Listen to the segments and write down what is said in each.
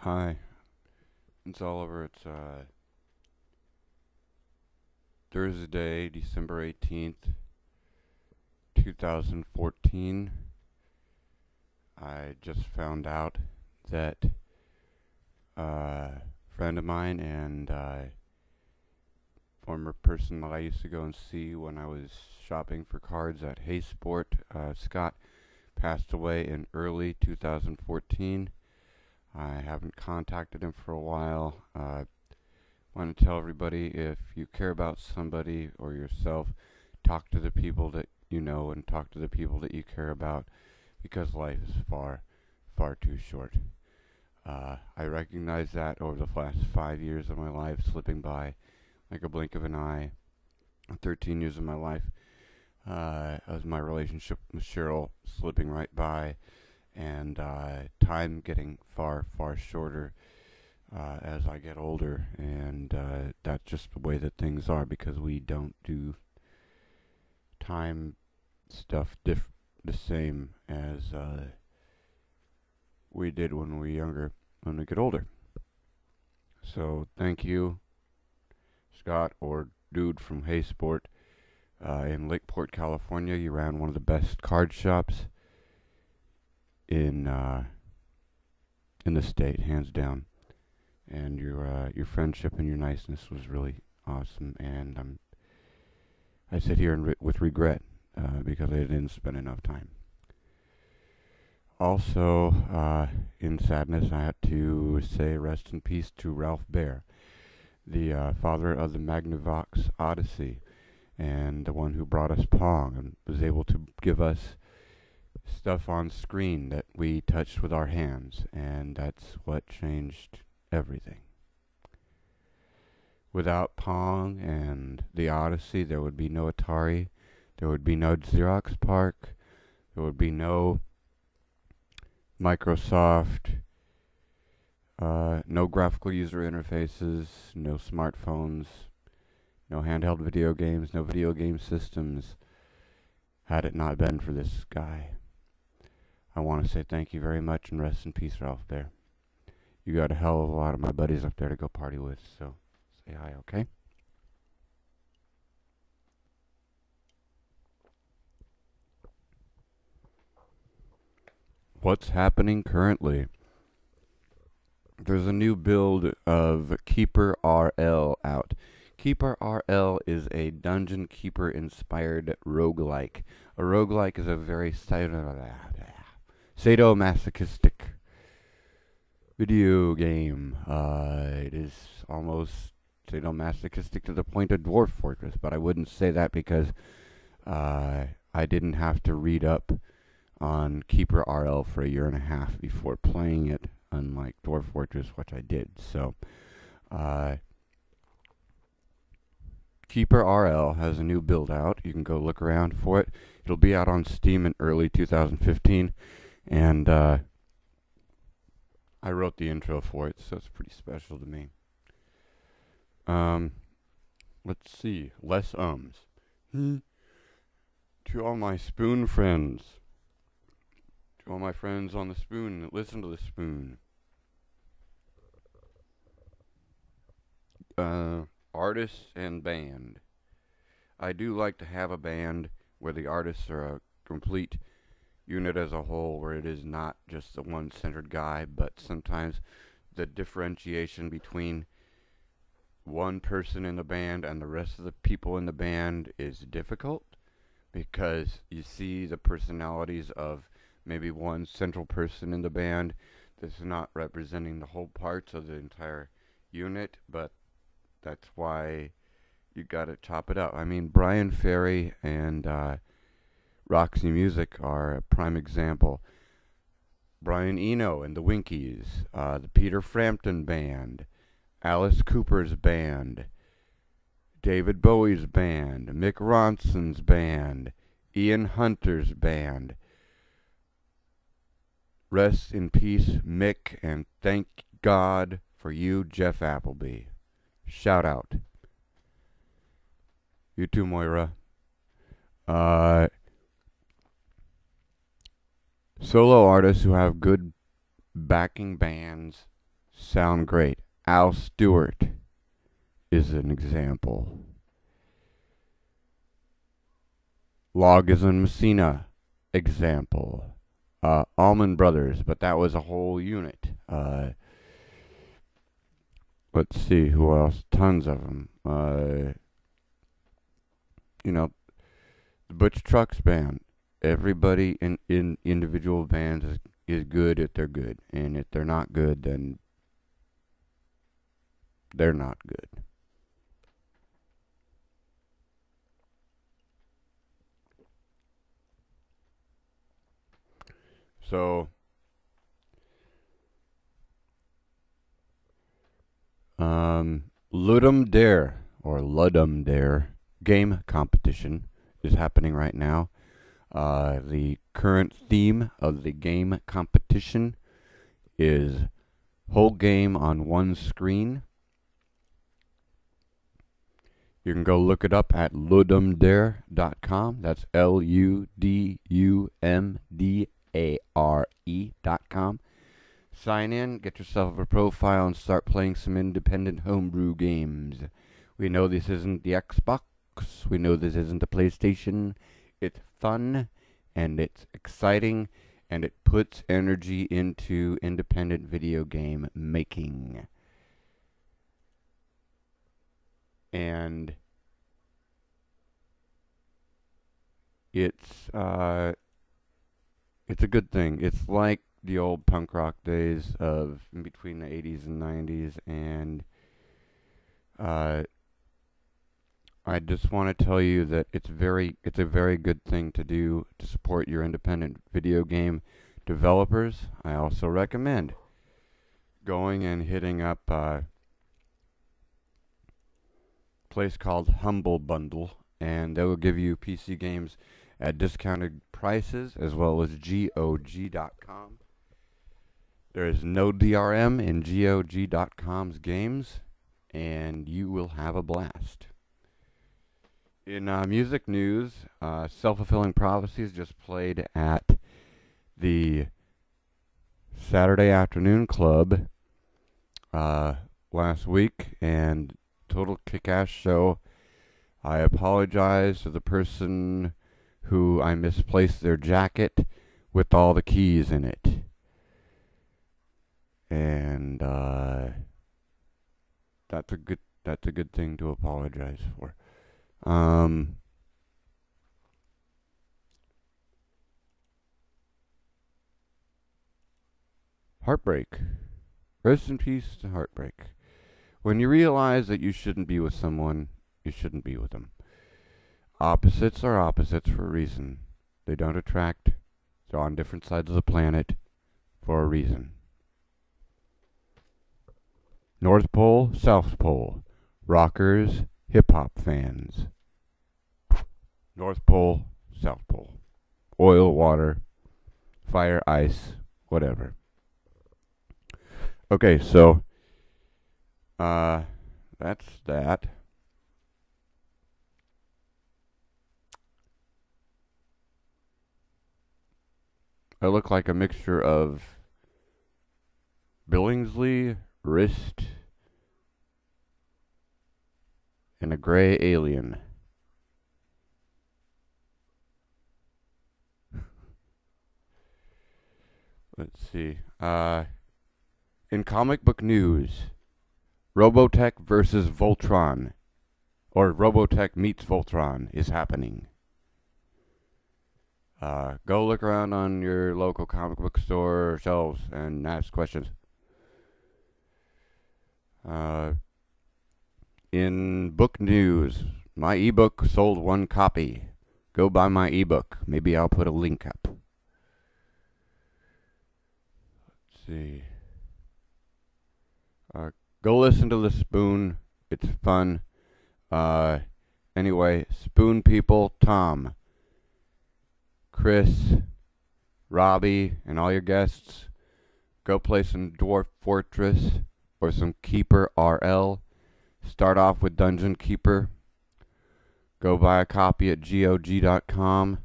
Hi, it's Oliver. It's Thursday, December 18th, 2014. I just found out that a friend of mine and former person that I used to go and see when I was shopping for cards at Haysport, Scott, passed away in early 2014. I haven't contacted him for a while. Want to tell everybody, if you care about somebody or yourself, talk to the people that you know and talk to the people that you care about, because life is far, far too short. I recognize that over the last 5 years of my life slipping by like a blink of an eye. 13 years of my life, as my relationship with Cheryl slipping right by, and time getting far, far shorter as I get older, and that's just the way that things are, because we don't do time stuff the same as we did when we were younger, when we get older. So thank you, Scott, or dude from Haysport in Lakeport, California. You ran one of the best card shops in the state, hands down. And your friendship and your niceness was really awesome. And I sit here with regret because I didn't spend enough time. Also, in sadness, I had to say rest in peace to Ralph Baer, the father of the Magnavox Odyssey, and the one who brought us Pong and was able to give us stuff on screen that we touched with our hands, and that's what changed everything. Without Pong and the Odyssey, there would be no Atari, there would be no Xerox PARC, there would be no Microsoft, no graphical user interfaces, no smartphones, no handheld video games, no video game systems, had it not been for this guy. I want to say thank you very much, and rest in peace, Ralph Baer. You got a hell of a lot of my buddies up there to go party with, so say hi, okay? What's happening currently? There's a new build of Keeper RL out. Keeper RL is a Dungeon Keeper inspired roguelike. A roguelike is a very sadomasochistic video game. It is almost sadomasochistic to the point of Dwarf Fortress, but I wouldn't say that because I didn't have to read up on Keeper RL for a year and a half before playing it, unlike Dwarf Fortress, which I did. So, Keeper RL has a new build out. You can go look around for it. It'll be out on Steam in early 2015, and I wrote the intro for it, so it's pretty special to me. Let's see. Less ums. To all my spoon friends. To all my friends on the spoon that listen to the spoon. Artists and band. I do like to have a band where the artists are a complete unit as a whole, where it is not just the one-centered guy, but sometimes the differentiation between one person in the band and the rest of the people in the band is difficult, because you see the personalities of maybe one central person in the band that's not representing the whole parts of the entire unit, but that's why you gotta chop it up. I mean, Brian Ferry and Roxy Music are a prime example. Brian Eno and the Winkies, the Peter Frampton Band, Alice Cooper's band, David Bowie's band, Mick Ronson's band, Ian Hunter's band. Rest in peace, Mick, and thank God for you, Jeff Appleby. Shout out. You too, Moira. Solo artists who have good backing bands sound great. Al Stewart is an example. Logism Messina, example. Allman Brothers, but that was a whole unit. Let's see, who else? Tons of them. The Butch Trucks Band. Everybody in individual bands is good if they're good. And if they're not good, then they're not good. So, Ludum Dare, or Ludum Dare, game competition is happening right now. The current theme of the game competition is whole game on one screen. You can go look it up at ludumdare.com. That's LUDUMDARE.com. Sign in, get yourself a profile, and start playing some independent homebrew games. We know this isn't the Xbox. We know this isn't the PlayStation. It's fun, and it's exciting, and it puts energy into independent video game making. And it's a good thing. It's like the old punk rock days of in between the 80s and 90s, and I just want to tell you that it's a very good thing to do to support your independent video game developers. I also recommend going and hitting up a place called Humble Bundle, and they will give you PC games at discounted prices, as well as GOG.com. There is no DRM in GOG.com's games, and you will have a blast. In music news, Fulfilling Prophecies just played at the Saturday Afternoon Club last week, and total kick-ass show. I apologize to the person who I misplaced their jacket with all the keys in it. And that's a good thing to apologize for. Heartbreak. Rest in peace to heartbreak. When you realize that you shouldn't be with someone, you shouldn't be with them. Opposites are opposites for a reason. They don't attract. They're on different sides of the planet for a reason. North Pole, South Pole. Rockers, hip-hop fans. North Pole, South Pole. Oil, water, fire, ice, whatever. Okay, so that's that. I look like a mixture of Billingsley, Wrist, and a gray alien. Let's see. In comic book news, Robotech versus Voltron, or Robotech meets Voltron, is happening. Go look around on your local comic book store shelves and ask questions. In book news, my ebook sold 1 copy. Go buy my ebook. Maybe I'll put a link up. Let's see. Go listen to The Spoon. It's fun. Anyway, Spoon people, Tom, Chris, Robbie, and all your guests, go play some Dwarf Fortress or some Keeper RL. Start off with Dungeon Keeper. Go buy a copy at GOG.com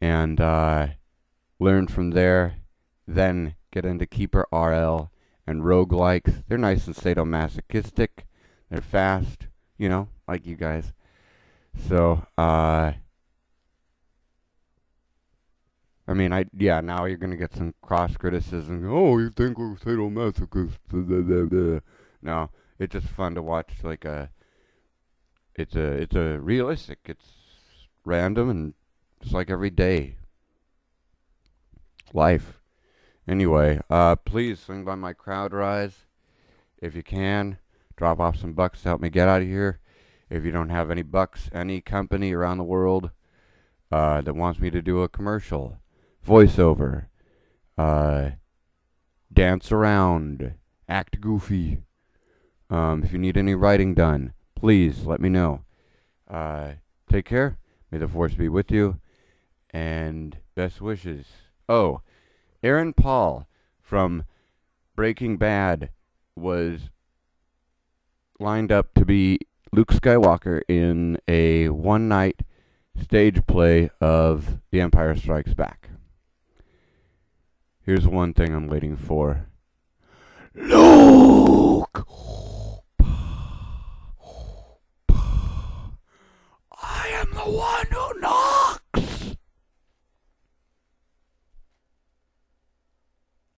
and learn from there. Then get into Keeper RL and roguelikes. They're nice and sadomasochistic. They're fast, you know, like you guys. So, I mean, yeah, now you're gonna get some cross criticism. Oh, you think we're sadomasochists? No, it's just fun to watch. Like it's a realistic. It's random and just like every day life. Anyway, please swing by my crowd rise if you can. Drop off some bucks to help me get out of here. If you don't have any bucks, any company around the world that wants me to do a commercial, voiceover, dance around, act goofy. If you need any writing done, please let me know. Take care. May the force be with you. And best wishes. Oh, Aaron Paul from Breaking Bad was lined up to be Luke Skywalker in a one-night stage play of The Empire Strikes Back. Here's one thing I'm waiting for. Luke!